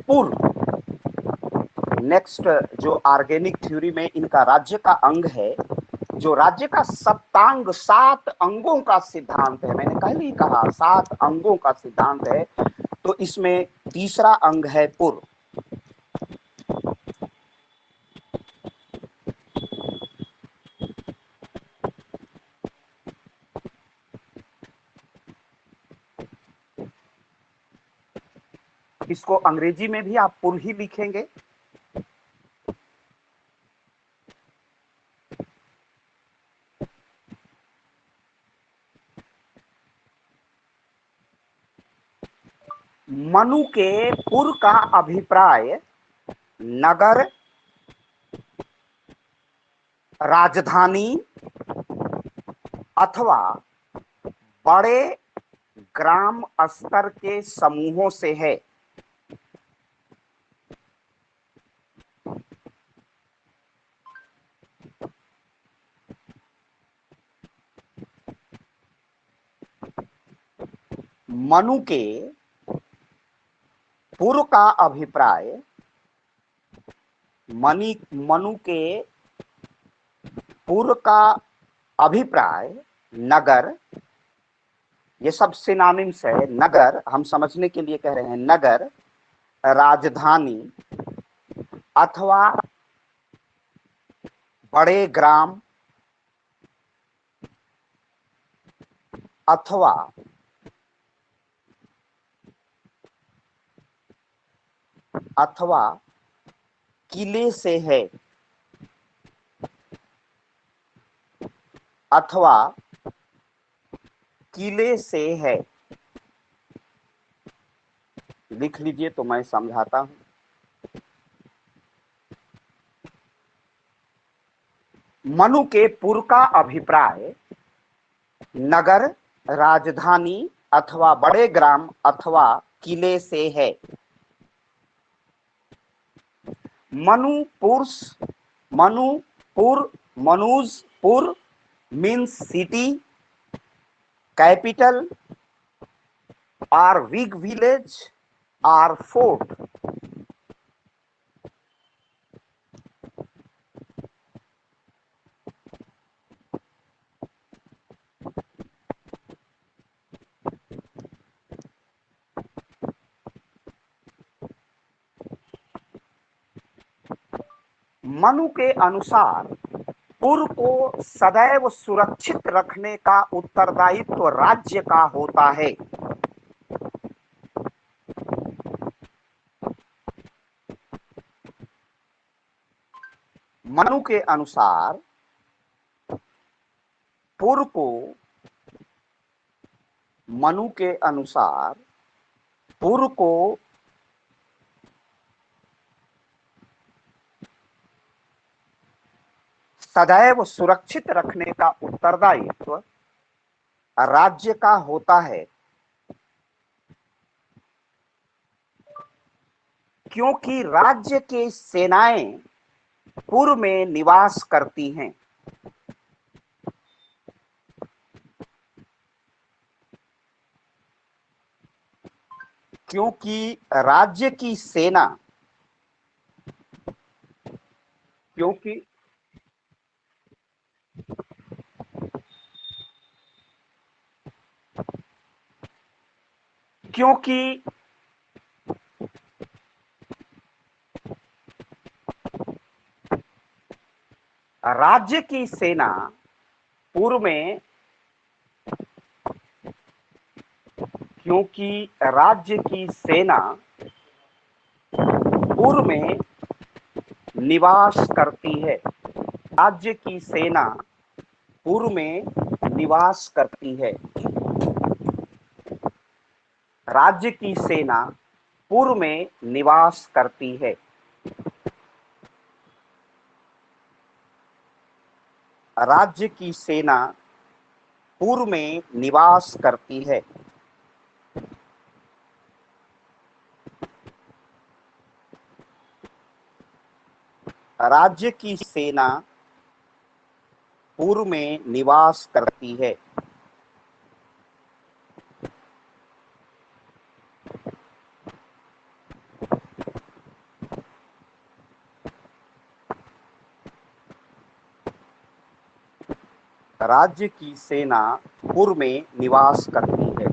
पुर, नेक्स्ट जो organic theory में इनका राज्य का अंग है, जो राज्य का सप्तांग 7 अंगों का सिद्धांत है, मैंने पहले ही कहा 7 अंगों का सिद्धांत है, तो इसमें तीसरा अंग है पुर। इसको अंग्रेजी में भी आप पुर ही लिखेंगे। मनु के पुर का अभिप्राय नगर, राजधानी अथवा बड़े ग्राम स्तर के समूहों से है। मनु के पुर का अभिप्राय, मनु के पुर का अभिप्राय नगर, ये सब सिनोनिम्स है। नगर हम समझने के लिए कह रहे हैं, नगर, राजधानी अथवा बड़े ग्राम अथवा किले से है, अथवा किले से है। लिख लीजिए तो मैं समझाता हूं। मनु के पुर का अभिप्राय नगर, राजधानी अथवा बड़े ग्राम अथवा किले से है। मनुपुर, मनुजपुर means city, capital or big village or fort. Manu के अनुसार पुर को सदैव सुरक्षित रखने का उत्तरदायित्व राज्य का होता है। मनु के अनुसार पुर को, मनु के अनुसार पुर को सदैव सुरक्षित रखने का उत्तरदायित्व राज्य का होता है, क्योंकि राज्य की सेनाएं पुर में निवास करती हैं। क्योंकि राज्य की सेना, क्योंकि राज्य की सेना पूर्व में, क्योंकि राज्य की सेना पूर्व में निवास करती है। राज्य की सेना पूर्व में निवास करती है। राज्य की सेना पूर्व में निवास करती है। राज्य की सेना पूर्व में निवास करती है। राज्य की सेना पूर्व में निवास करती है। राज्य की सेना पुर में निवास करती है।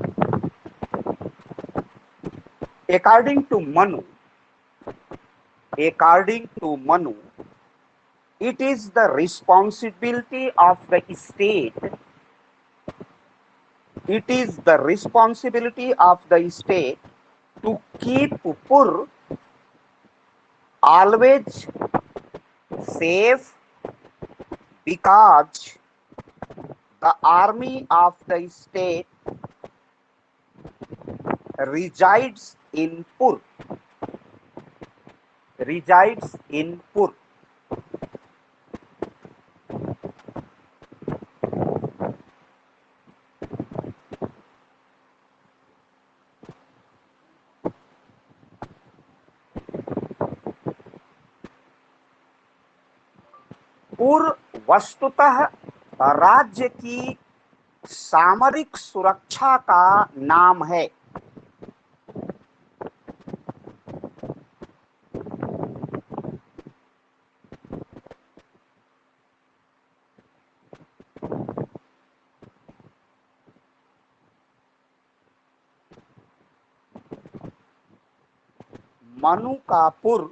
According to Manu, it is the responsibility of the state. It is the responsibility of the state to keep Pur always safe, because the army of the state resides in Pur. पुर वस्तुतः राज्य की सामरिक सुरक्षा का नाम है। मनु का पुर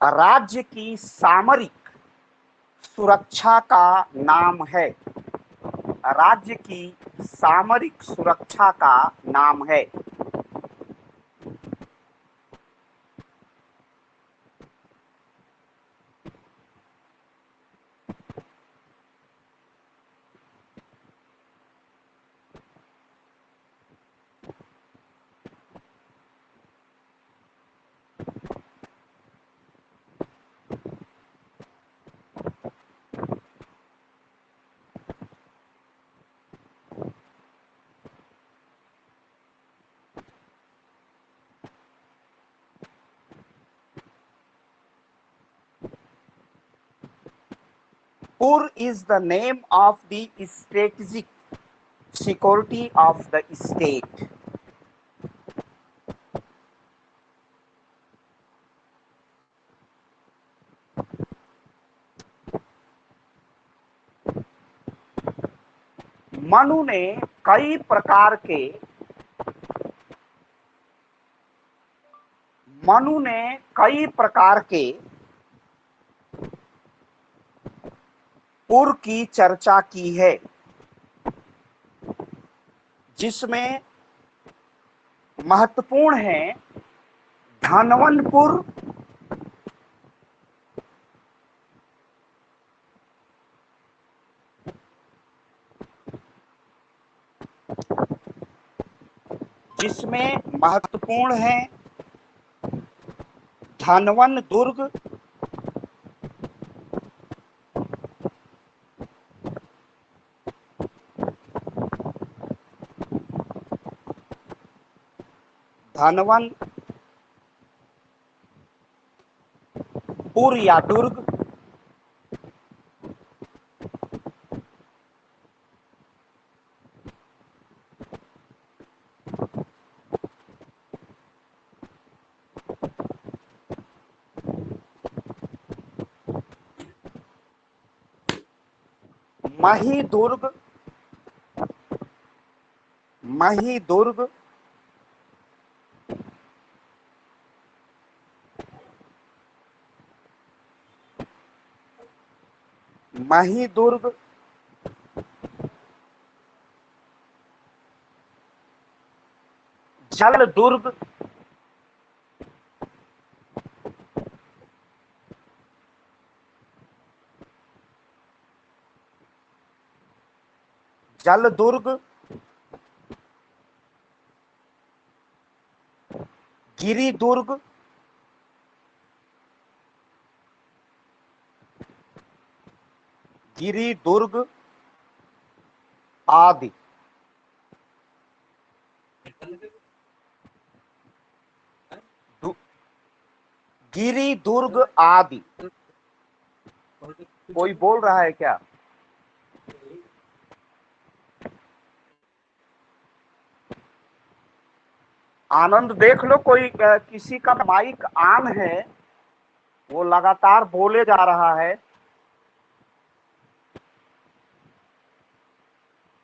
राज्य की सामरिक सुरक्षा का नाम है। राज्य की सामरिक सुरक्षा का नाम है। Pur is the name of the strategic security of the state. Manu ने कई प्रकार के पुर की चर्चा की है, जिसमें महत्वपूर्ण है धनवनपुर, धनवन दुर्ग, पुर या दुर्ग, मही दुर्ग, जल दुर्ग, गिरी दुर्ग, आदि। गिरी दुर्ग आदि। कोई बोल रहा है क्या? आनंद देख लो, कोई किसी का माइक ऑन है, वो लगातार बोले जा रहा है।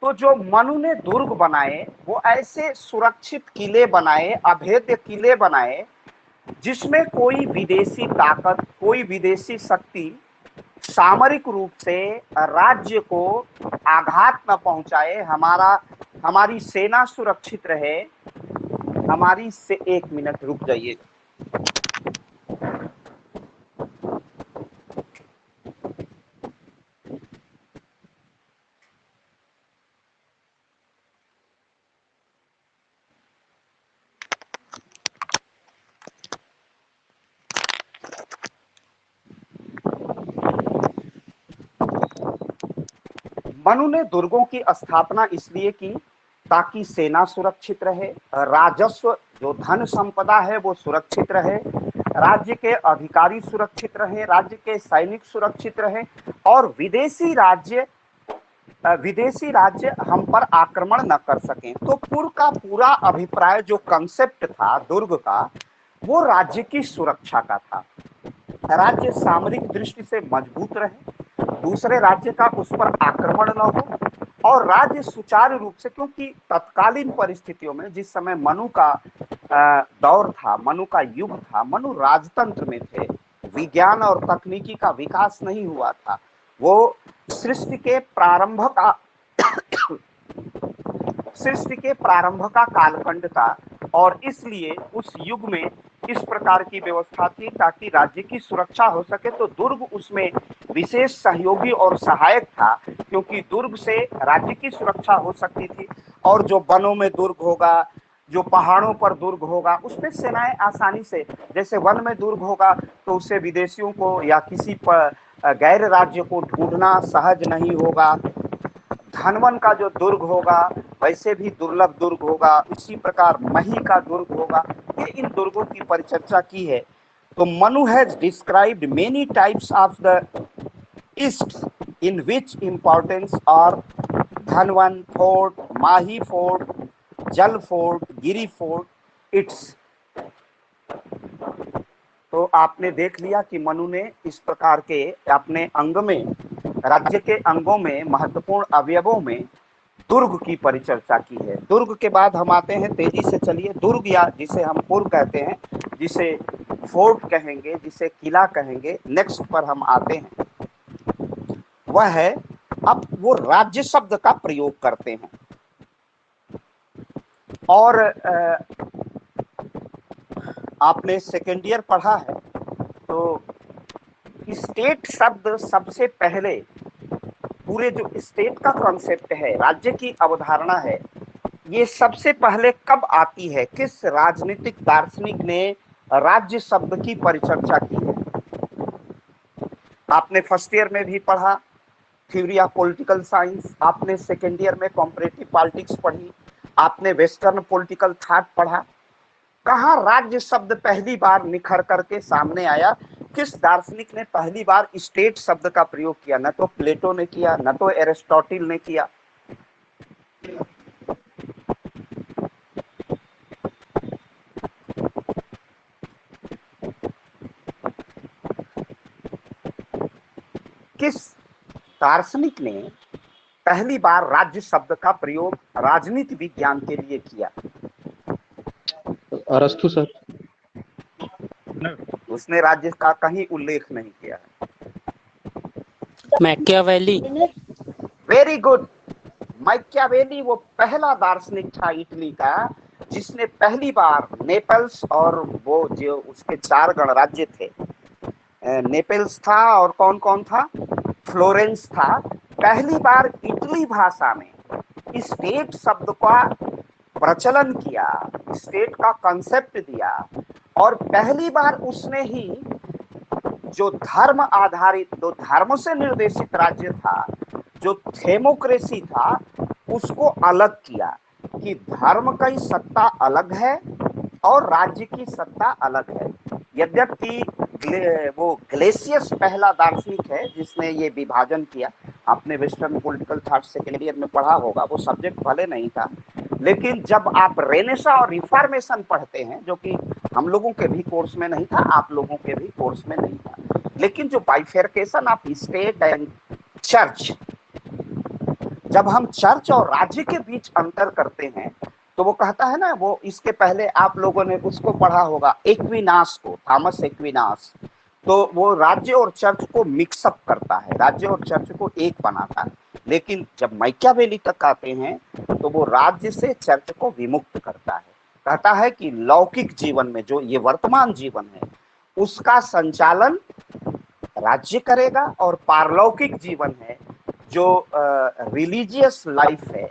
तो जो मनु ने दुर्ग बनाए वो ऐसे सुरक्षित किले बनाए, अभेद्य किले बनाए, जिसमें कोई विदेशी ताकत, कोई विदेशी शक्ति सामरिक रूप से राज्य को आघात न पहुंचाए, हमारी सेना सुरक्षित रहे। हमारी से 1 मिनट रुक जाइए। मनु ने दुर्गों की स्थापना इसलिए की ताकि सेना सुरक्षित रहे, राजस्व जो धन संपदा है वो सुरक्षित रहे, राज्य के अधिकारी सुरक्षित रहे, राज्य के सैनिक सुरक्षित रहे, और विदेशी राज्य हम पर आक्रमण न कर सकें। तो पूर्व का पूरा अभिप्राय, जो कंसेप्ट था दुर्ग का, वो राज्य की सुरक्षा का था। राज्य सामरिक दृष्टि से मजबूत रहे, दूसरे राज्य का उस पर आक्रमण न हो, और राज्य सुचारू रूप से, क्योंकि तत्कालीन परिस्थितियों में जिस समय मनु का दौर था, मनु का युग था, मनु राजतंत्र में थे, विज्ञान और तकनीकी का विकास नहीं हुआ था, वो सृष्टि के प्रारंभ का कालखंड था, और इसलिए उस युग में इस प्रकार की व्यवस्था थी ताकि राज्य की सुरक्षा हो सके। तो दुर्ग उसमें विशेष सहयोगी और सहायक था, क्योंकि दुर्ग से राज्य की सुरक्षा हो सकती थी, और जो वनों में दुर्ग होगा, जो पहाड़ों पर दुर्ग होगा, उसमें सेनाएं आसानी से, जैसे वन में दुर्ग होगा तो उससे विदेशियों को या किसी गैर राज्य को ढूंढना सहज नहीं होगा। धनवन का जो दुर्ग होगा वैसे भी दुर्लभ दुर्ग होगा, उसी प्रकार मही का दुर्ग होगा। ये इन दुर्गों की परिचर्चा की है। तो Manu has described many types of the east in which importance are dhanvan fort, mahi fort, jal fort, giri fort, it's. तो आपने देख लिया कि मनु ने इस प्रकार के अपने अंग में, राज्य के अंगों में, महत्वपूर्ण अवयवों में दुर्ग की परिचर्चा की है। दुर्ग के बाद हम आते हैं, तेजी से चलिए, दुर्ग या जिसे हम पुर कहते हैं, जिसे फोर्ट कहेंगे, जिसे किला कहेंगे, नेक्स्ट पर हम आते हैं। वह है, अब वो राज्य शब्द का प्रयोग करते हैं, और आपने सेकेंड ईयर पढ़ा है तो स्टेट शब्द सबसे पहले, पूरे जो स्टेट का कॉन्सेप्ट है, राज्य की अवधारणा है, ये सबसे पहले कब आती है? किस राजनीतिक दार्शनिक ने राज्य शब्द की परिचर्चा की है? आपने फर्स्ट ईयर में भी पढ़ा थ्योरी ऑफ पॉलिटिकल साइंस, आपने सेकेंड ईयर में कॉम्परेटिव पॉलिटिक्स पढ़ी, आपने वेस्टर्न पॉलिटिकल थॉट पढ़ा। कहाँ राज्य शब्द पहली बार निखर करके सामने आया? किस दार्शनिक ने पहली बार स्टेट शब्द का प्रयोग किया? न तो प्लेटो ने किया, न तो एरिस्टोटिल ने किया। किस दार्शनिक ने पहली बार राज्य शब्द का प्रयोग राजनीति विज्ञान के लिए किया? अरस्तु सर। उसने राज्य का कहीं उल्लेख नहीं किया है। मैकियावेली। Very good. मैकियावेली वो पहला दार्शनिक था इटली का जिसने पहली बार नेपल्स और वो जो उसके 4 गणराज्य थे, नेपल्स था और कौन कौन था, फ्लोरेंस था, पहली बार इटली भाषा में स्टेट शब्द का प्रचलन किया, स्टेट का कंसेप्ट दिया, और पहली बार उसने ही जो धर्म आधारित, जो धर्म से निर्देशित राज्य था, जो थेमोक्रेसी था, उसको अलग किया कि धर्म की सत्ता अलग है और राज्य की सत्ता अलग है। यद्यपि वो ग्लेसियस पहला दार्शनिक है जिसने ये विभाजन किया। आपने western political thought second year में पढ़ा होगा, वो सब्जेक्ट भले नहीं था लेकिन जब आप रेनेसा और रिफॉर्मेशन पढ़ते हैं, जो कि हम लोगों के भी कोर्स में नहीं था, आप लोगों के भी कोर्स में नहीं था, लेकिन जो bifurcation of state and church, जब हम चर्च और राज्य के बीच अंतर करते हैं, तो वो कहता है ना, वो इसके पहले आप लोगों ने उसको पढ़ा होगा, एक्विनास को, थॉमस एक्विनास। तो वो राज्य और चर्च को मिक्सअप करता है, राज्य और चर्च को एक बनाता है। लेकिन जब मैकियावेली तक आते हैं तो वो राज्य से चर्च को विमुक्त करता है, कहता है कि लौकिक जीवन में जो ये वर्तमान जीवन है उसका संचालन राज्य करेगा, और पारलौकिक जीवन है जो रिलीजियस लाइफ है,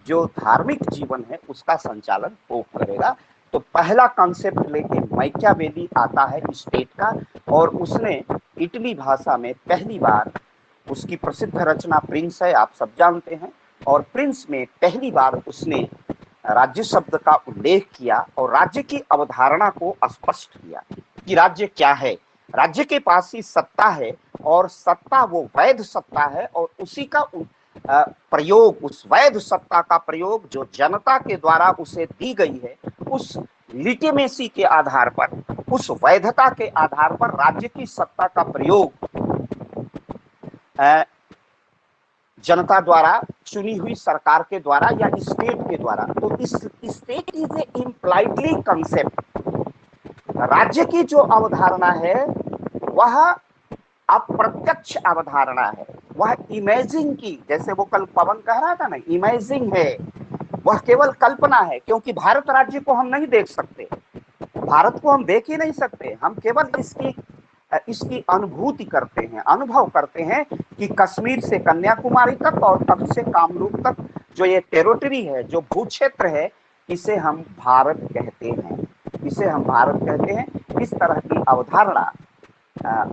जो धार्मिक जीवन है, उसका संचालन पोप करेगा। तो पहला कॉन्सेप्ट लेके मैकियावेली आता है स्टेट का, और उसने इटली भाषा में पहली बार, उसकी प्रसिद्ध रचना प्रिंस है, आप सब जानते हैं, और प्रिंस में पहली बार उसने राज्य शब्द का उल्लेख किया और राज्य की अवधारणा को स्पष्ट किया कि राज्य क्या है। राज्य के पास ही सत्ता है, और सत्ता वो वैध सत्ता है, और उसी का प्रयोग, उस वैध सत्ता का प्रयोग जो जनता के द्वारा उसे दी गई है, उस लिटिमेसी के आधार पर, उस वैधता के आधार पर राज्य की सत्ता का प्रयोग जनता द्वारा, चुनी हुई सरकार के द्वारा या स्टेट के द्वारा। तो इस state is a impliedly concept. राज्य की जो अवधारणा है वह अप्रत्यक्ष अवधारणा है, वह इमेजिंग की, जैसे वो कल पवन कह रहा था ना, इमेजिंग है, वह केवल कल्पना है, क्योंकि भारत राज्य को हम नहीं देख सकते, भारत को हम देख ही नहीं सकते, हम केवल इसकी अनुभूति करते हैं, अनुभव करते हैं कि कश्मीर से कन्याकुमारी तक और तब से कामरूप तक जो ये टेरिटरी है, जो भूक्षेत्र है, इसे हम भारत कहते हैं, इसे हम भारत कहते हैं। इस तरह की अवधारणा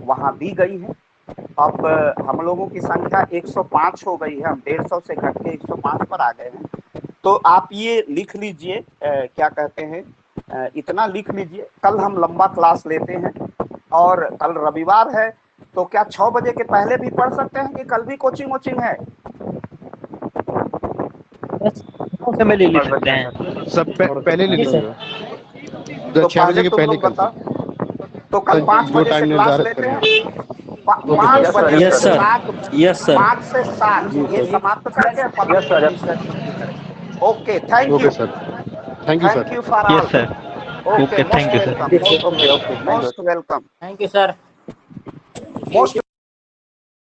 वहां दी गई है। अब हम लोगों की संख्या 105 हो गई है, हम 150 से घट के 105 पर आ गए हैं। तो आप ये लिख लीजिए, क्या कहते हैं, इतना लिख लीजिए, कल हम लंबा क्लास लेते हैं, और कल रविवार है, तो क्या 6 बजे के पहले भी पढ़ सकते हैं कि कल भी कोचिंग वोचिंग है? समय ले सकते हैं, सब पहले ले लीजिए, तो 6 बजे के पहले कल बता, तो कल 5 बजे से क्लास लेते हैं, 5 बजे यस से सर, 7, यस सर, 5 से 7 ये समाप्त करके yes sir, okay, thank you, okay sir, thank you sir, thank you for all, yes sir, okay, thank you sir, most welcome, thank you sir, most